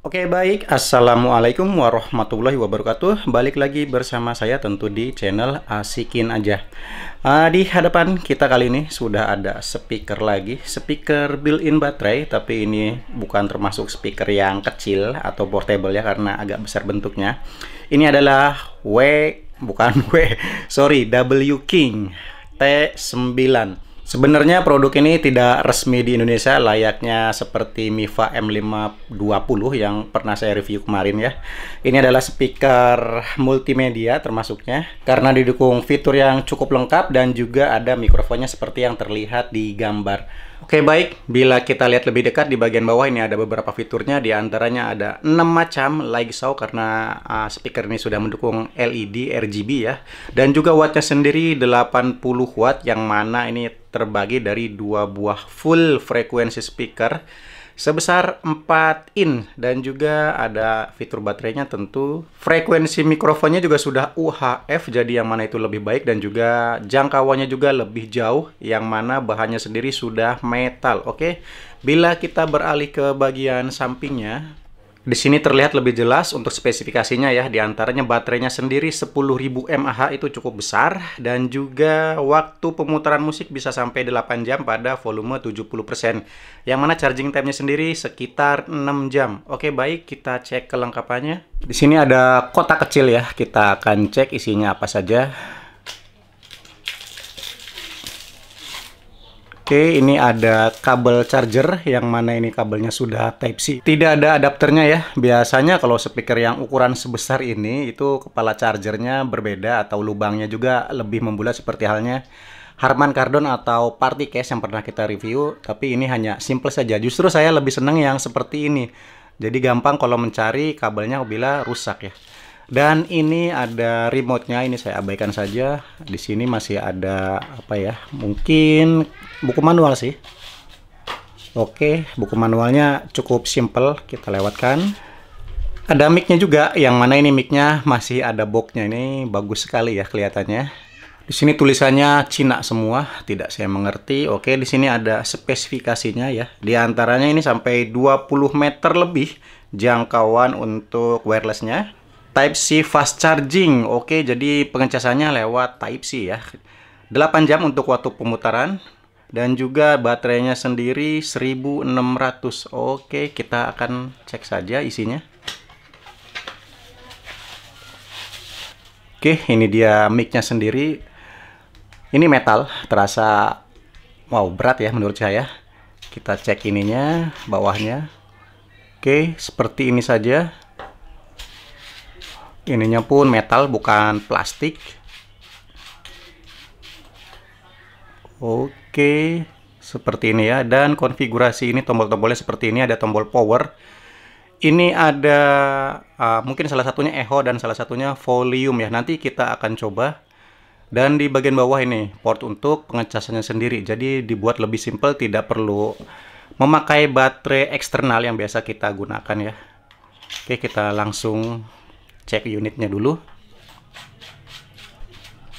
Oke baik, Assalamualaikum warahmatullahi wabarakatuh. Balik lagi bersama saya tentu di channel Asikin Aja. Di hadapan kita kali ini sudah ada speaker lagi, speaker built-in baterai, tapi ini bukan termasuk speaker yang kecil atau portable ya, karena agak besar bentuknya. Ini adalah W King T9. Sebenarnya produk ini tidak resmi di Indonesia, layaknya seperti Miva M520 yang pernah saya review kemarin ya. Ini adalah speaker multimedia termasuknya, karena didukung fitur yang cukup lengkap dan juga ada mikrofonnya seperti yang terlihat di gambar. Oke baik, bila kita lihat lebih dekat di bagian bawah ini ada beberapa fiturnya, di antaranya ada 6 macam light show karena speaker ini sudah mendukung LED RGB ya. Dan juga wattnya sendiri 80 watt yang mana ini terbagi dari dua buah full frekuensi speaker sebesar 4 in, dan juga ada fitur baterainya tentu. Frekuensi mikrofonnya juga sudah UHF, jadi yang mana itu lebih baik, dan juga jangkauannya juga lebih jauh, yang mana bahannya sendiri sudah metal. Oke, bila kita beralih ke bagian sampingnya, di sini terlihat lebih jelas untuk spesifikasinya ya. Di antaranya baterainya sendiri 10.000 mAh, itu cukup besar, dan juga waktu pemutaran musik bisa sampai 8 jam pada volume 70%. Yang mana charging time-nya sendiri sekitar 6 jam. Oke, baik, kita cek kelengkapannya. Di sini ada kotak kecil ya. Kita akan cek isinya apa saja. Oke, ini ada kabel charger yang mana ini kabelnya sudah Type-C. Tidak ada adapternya ya. Biasanya kalau speaker yang ukuran sebesar ini itu kepala chargernya berbeda atau lubangnya juga lebih membulat seperti halnya Harman Kardon atau Party Case yang pernah kita review. Tapi ini hanya simple saja. Justru saya lebih senang yang seperti ini. Jadi gampang kalau mencari kabelnya bila rusak ya. Dan ini ada remote-nya, ini saya abaikan saja. Di sini masih ada apa ya? Mungkin buku manual sih. Oke, buku manualnya cukup simple, kita lewatkan. Ada mic-nya juga, yang mana ini mic-nya masih ada box-nya. Ini bagus sekali ya kelihatannya. Di sini tulisannya Cina semua, tidak saya mengerti. Oke, di sini ada spesifikasinya ya. Di antaranya ini sampai 20 meter lebih jangkauan untuk wireless-nya. Type-C fast charging. Oke, jadi pengecasannya lewat Type-C ya. 8 jam untuk waktu pemutaran. Dan juga baterainya sendiri 1600. Oke, kita akan cek saja isinya. Oke, ini dia mic-nya sendiri. Ini metal, terasa wow, berat ya menurut saya. Kita cek ininya, bawahnya. Oke, seperti ini saja. Ininya pun metal, bukan plastik. Oke, seperti ini ya. Dan konfigurasi ini tombol-tombolnya seperti ini. Ada tombol power. Ini ada mungkin salah satunya echo dan salah satunya volume ya. Nanti kita akan coba. Dan di bagian bawah ini port untuk pengecasannya sendiri. Jadi dibuat lebih simple, tidak perlu memakai baterai eksternal yang biasa kita gunakan ya. Oke, kita langsung cek unitnya dulu.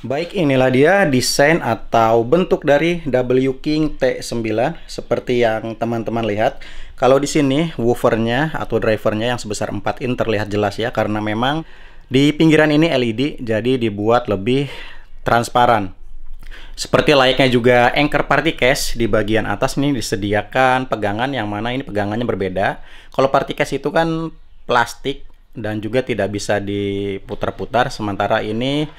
Baik, inilah dia desain atau bentuk dari W King T9 seperti yang teman-teman lihat. Kalau di sini woofernya atau drivernya yang sebesar 4 in terlihat jelas ya, karena memang di pinggiran ini LED, jadi dibuat lebih transparan. Seperti layaknya juga anchor party case, di bagian atas nih disediakan pegangan yang mana ini pegangannya berbeda. Kalau party case itu kan plastik dan juga tidak bisa diputar-putar, sementara ini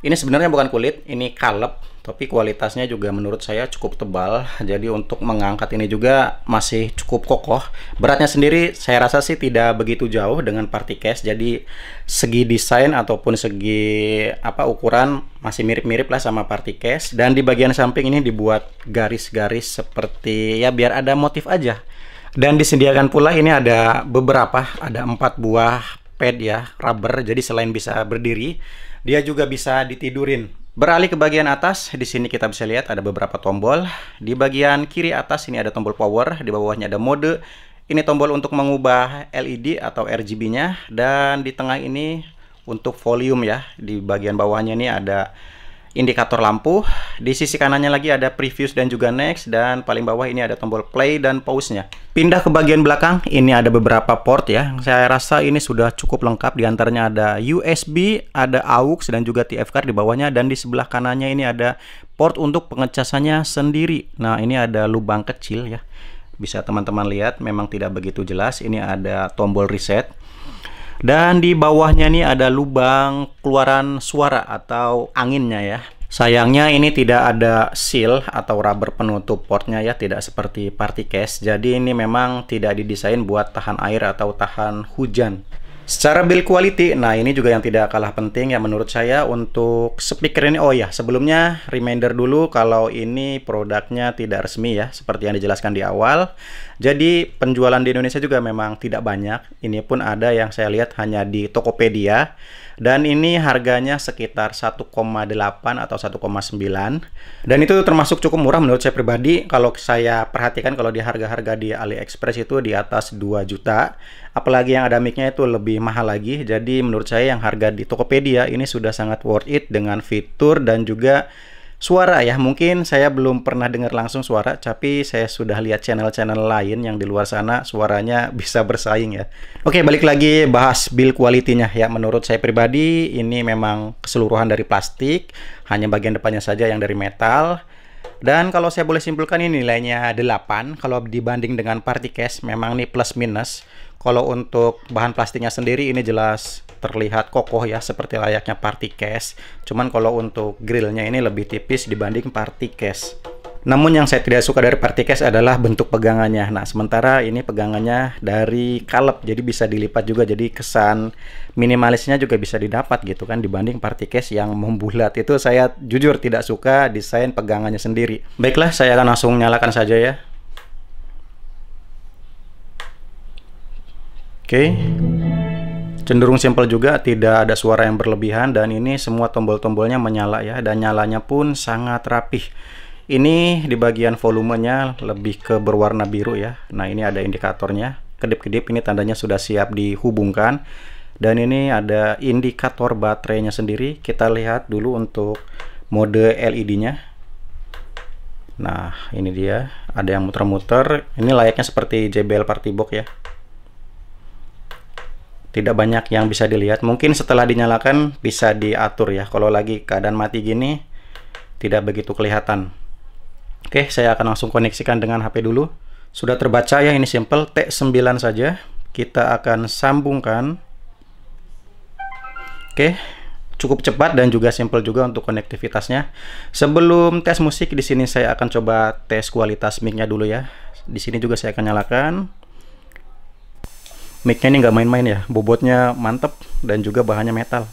sebenarnya bukan kulit, ini kaleb, tapi kualitasnya juga menurut saya cukup tebal. Jadi untuk mengangkat ini juga masih cukup kokoh. Beratnya sendiri saya rasa sih tidak begitu jauh dengan party case. Jadi segi desain ataupun segi ukuran masih mirip-mirip lah sama party case. Dan di bagian samping ini dibuat garis-garis seperti ya biar ada motif aja. Dan disediakan pula ini ada ada 4 buah pad ya, rubber. Jadi selain bisa berdiri, dia juga bisa ditidurin. Beralih ke bagian atas, di sini kita bisa lihat ada beberapa tombol. Di bagian kiri atas ini ada tombol power, di bawahnya ada mode. Ini tombol untuk mengubah LED atau RGB-nya, dan di tengah ini untuk volume ya. Di bagian bawahnya ini ada indikator lampu. Di sisi kanannya lagi ada previous dan juga next, dan paling bawah ini ada tombol play dan pause-nya. Pindah ke bagian belakang, ini ada beberapa port ya. Saya rasa ini sudah cukup lengkap. Di antaranya ada USB, ada AUX dan juga TF card di bawahnya, dan di sebelah kanannya ini ada port untuk pengecasannya sendiri. Nah, ini ada lubang kecil ya. Bisa teman-teman lihat, memang tidak begitu jelas. Ini ada tombol reset. Dan di bawahnya nih ada lubang keluaran suara atau anginnya ya. Sayangnya ini tidak ada seal atau rubber penutup portnya ya, tidak seperti party case. Jadi ini memang tidak didesain buat tahan air atau tahan hujan. Secara build quality, nah ini juga yang tidak kalah penting ya menurut saya untuk speaker ini. Oh ya, sebelumnya reminder dulu kalau ini produknya tidak resmi ya, seperti yang dijelaskan di awal. Jadi penjualan di Indonesia juga memang tidak banyak. Ini pun ada yang saya lihat hanya di Tokopedia. Dan ini harganya sekitar 1,8 atau 1,9. Dan itu termasuk cukup murah menurut saya pribadi. Kalau saya perhatikan kalau di harga-harga di AliExpress itu di atas 2 juta. Apalagi yang ada mic-nya itu lebih mahal lagi. Jadi menurut saya yang harga di Tokopedia ini sudah sangat worth it dengan fitur dan juga suara ya. Mungkin saya belum pernah dengar langsung suara, tapi saya sudah lihat channel-channel lain yang di luar sana suaranya bisa bersaing ya. Oke, balik lagi bahas build quality-nya ya. Menurut saya pribadi ini memang keseluruhan dari plastik, hanya bagian depannya saja yang dari metal. Dan kalau saya boleh simpulkan ini nilainya 8. Kalau dibanding dengan party case memang nih plus minus. Kalau untuk bahan plastiknya sendiri ini jelas terlihat kokoh ya, seperti layaknya party case. Cuman kalau untuk grillnya ini lebih tipis dibanding party case. Namun yang saya tidak suka dari party case adalah bentuk pegangannya. Nah, sementara ini pegangannya dari kalep, jadi bisa dilipat juga. Jadi kesan minimalisnya juga bisa didapat gitu kan, dibanding party case yang membulat. Itu saya jujur tidak suka desain pegangannya sendiri. Baiklah, saya akan langsung nyalakan saja ya. Oke. Cenderung simple juga, tidak ada suara yang berlebihan, dan ini semua tombol-tombolnya menyala ya, dan nyalanya pun sangat rapih. Ini di bagian volumenya lebih ke berwarna biru ya. Nah, ini ada indikatornya, kedip-kedip, ini tandanya sudah siap dihubungkan. Dan ini ada indikator baterainya sendiri. Kita lihat dulu untuk mode LED-nya. Nah, ini dia, ada yang muter-muter. Ini layaknya seperti JBL Party Box ya. Tidak banyak yang bisa dilihat. Mungkin setelah dinyalakan bisa diatur ya. Kalau lagi keadaan mati gini tidak begitu kelihatan. Oke, saya akan langsung koneksikan dengan HP dulu. Sudah terbaca ya, ini simple T9 saja. Kita akan sambungkan. Oke, cukup cepat dan juga simple juga untuk konektivitasnya. Sebelum tes musik di sini saya akan coba tes kualitas mic-nya dulu ya. Di sini juga saya akan nyalakan. Mic-nya ini nggak main-main ya, bobotnya mantep dan juga bahannya metal.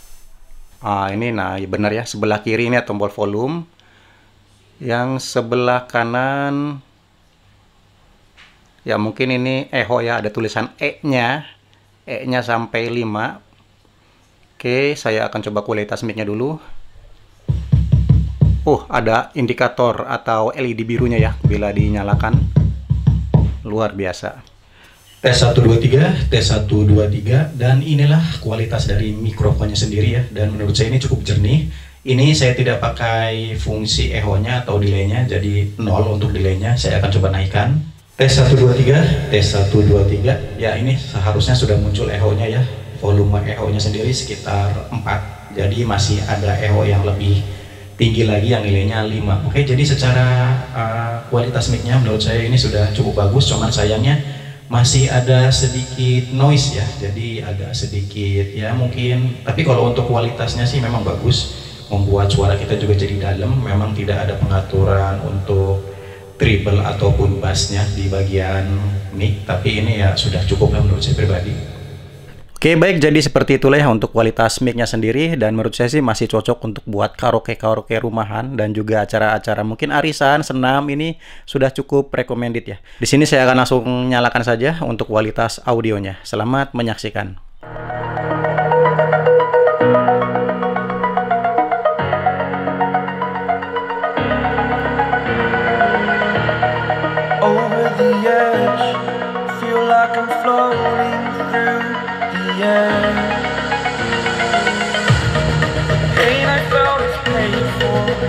Ini nah benar ya, sebelah kiri ini tombol volume, yang sebelah kanan ya mungkin ini echo ya, ada tulisan E-nya sampai 5. Oke, saya akan coba kualitas mic-nya dulu. Ada indikator atau LED birunya ya bila dinyalakan. Luar biasa. Tes 1 2 3, tes 1 2 3, dan inilah kualitas dari mikrofonnya sendiri ya, dan menurut saya ini cukup jernih. Ini saya tidak pakai fungsi echo-nya atau delay-nya, jadi 0 untuk delay-nya. Saya akan coba naikkan. Tes 1 2 3, tes 1 2 3. Ya, ini seharusnya sudah muncul echo-nya ya. Volume echo-nya sendiri sekitar 4. Jadi masih ada echo yang lebih tinggi lagi yang nilainya 5. Oke, jadi secara kualitas mic-nya menurut saya ini sudah cukup bagus, cuman sayangnya masih ada sedikit noise ya, jadi agak sedikit ya mungkin, tapi kalau untuk kualitasnya sih memang bagus, membuat suara kita juga jadi dalam. Memang tidak ada pengaturan untuk treble ataupun bassnya di bagian mic, tapi ini ya sudah cukup lah menurut saya pribadi. Oke, baik, jadi seperti itulah ya untuk kualitas mic-nya sendiri, dan menurut saya sih masih cocok untuk buat karaoke rumahan dan juga acara-acara mungkin arisan, senam, ini sudah cukup recommended ya. Di sini saya akan langsung nyalakan saja untuk kualitas audionya. Selamat menyaksikan. Over the edge, feel like I'm floating through the air. The pain I felt is paid for.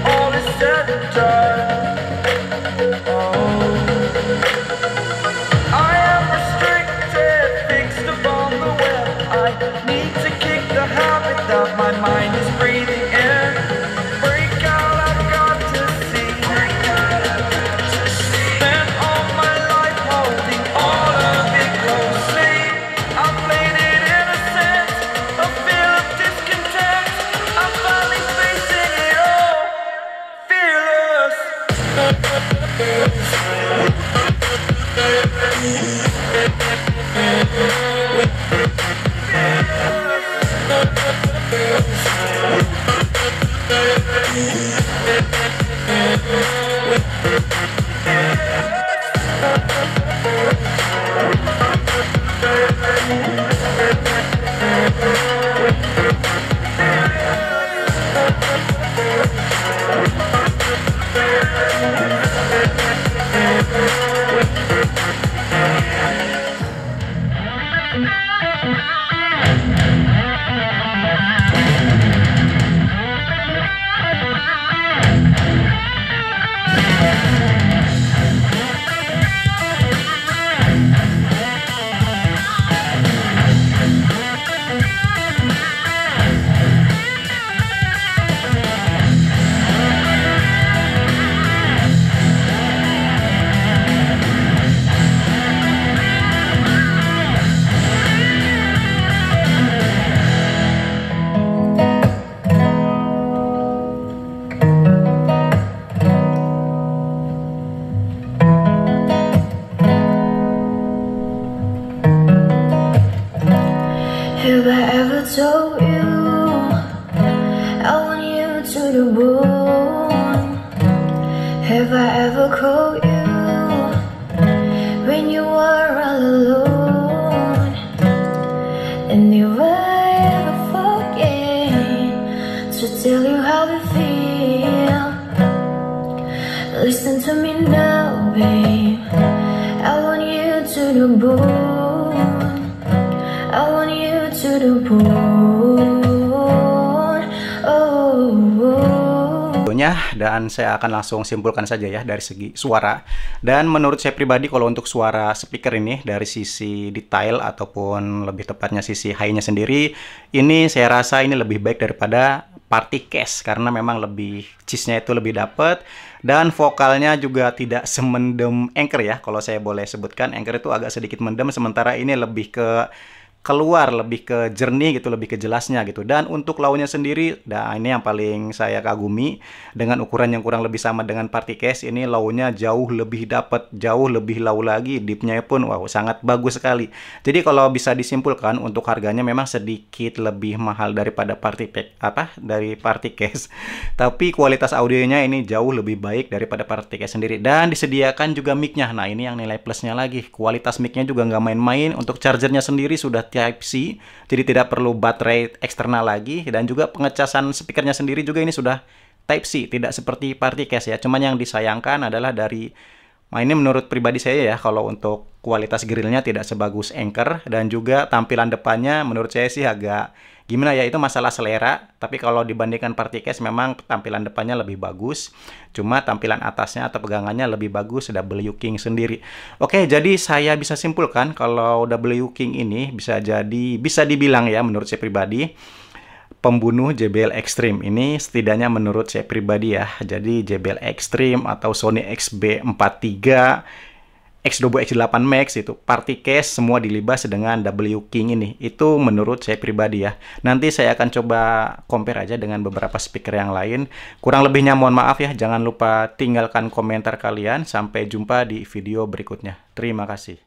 Have I ever told you I want you to the bone? Have I ever called you when you were all alone? And if I ever forget to tell you how I feel, listen to me now, babe. I want you to the bone. I want you to the bone. Dan saya akan langsung simpulkan saja ya dari segi suara. Dan menurut saya pribadi kalau untuk suara speaker ini dari sisi detail ataupun lebih tepatnya sisi high-nya sendiri, ini saya rasa ini lebih baik daripada Party Cash karena memang lebih cheese-nya itu lebih dapet dan vokalnya juga tidak semendem Anchor ya. Kalau saya boleh sebutkan, Anchor itu agak sedikit mendem, sementara ini lebih ke keluar, lebih ke jernih gitu, lebih ke jelasnya gitu. Dan untuk low-nya sendiri, nah ini yang paling saya kagumi, dengan ukuran yang kurang lebih sama dengan Party Cash, ini low-nya jauh lebih dapat, jauh lebih low lagi, deep-nya pun wow sangat bagus sekali. Jadi kalau bisa disimpulkan untuk harganya memang sedikit lebih mahal daripada Party Cash, tapi kualitas audionya ini jauh lebih baik daripada Party Cash sendiri. Dan disediakan juga mic-nya. Nah ini yang nilai plusnya lagi, kualitas mic-nya juga nggak main-main. Untuk chargernya sendiri sudah Type-C, jadi tidak perlu baterai eksternal lagi, dan juga pengecasan speakernya sendiri juga ini sudah Type-C, tidak seperti Party Cash ya. Cuman yang disayangkan adalah dari, nah ini menurut pribadi saya ya, kalau untuk kualitas grillnya tidak sebagus Anchor, dan juga tampilan depannya menurut saya sih agak gimana ya, itu masalah selera. Tapi kalau dibandingkan Party Cash memang tampilan depannya lebih bagus, cuma tampilan atasnya atau pegangannya lebih bagus W King sendiri. Oke, jadi saya bisa simpulkan kalau W King ini bisa dibilang ya menurut saya pribadi pembunuh JBL Extreme. Ini setidaknya menurut saya pribadi ya. Jadi JBL Extreme atau Sony XB43, X2 X8 Max itu Party Cash semua dilibas dengan W King ini. Itu menurut saya pribadi ya. Nanti saya akan coba compare aja dengan beberapa speaker yang lain. Kurang lebihnya mohon maaf ya. Jangan lupa tinggalkan komentar kalian. Sampai jumpa di video berikutnya. Terima kasih.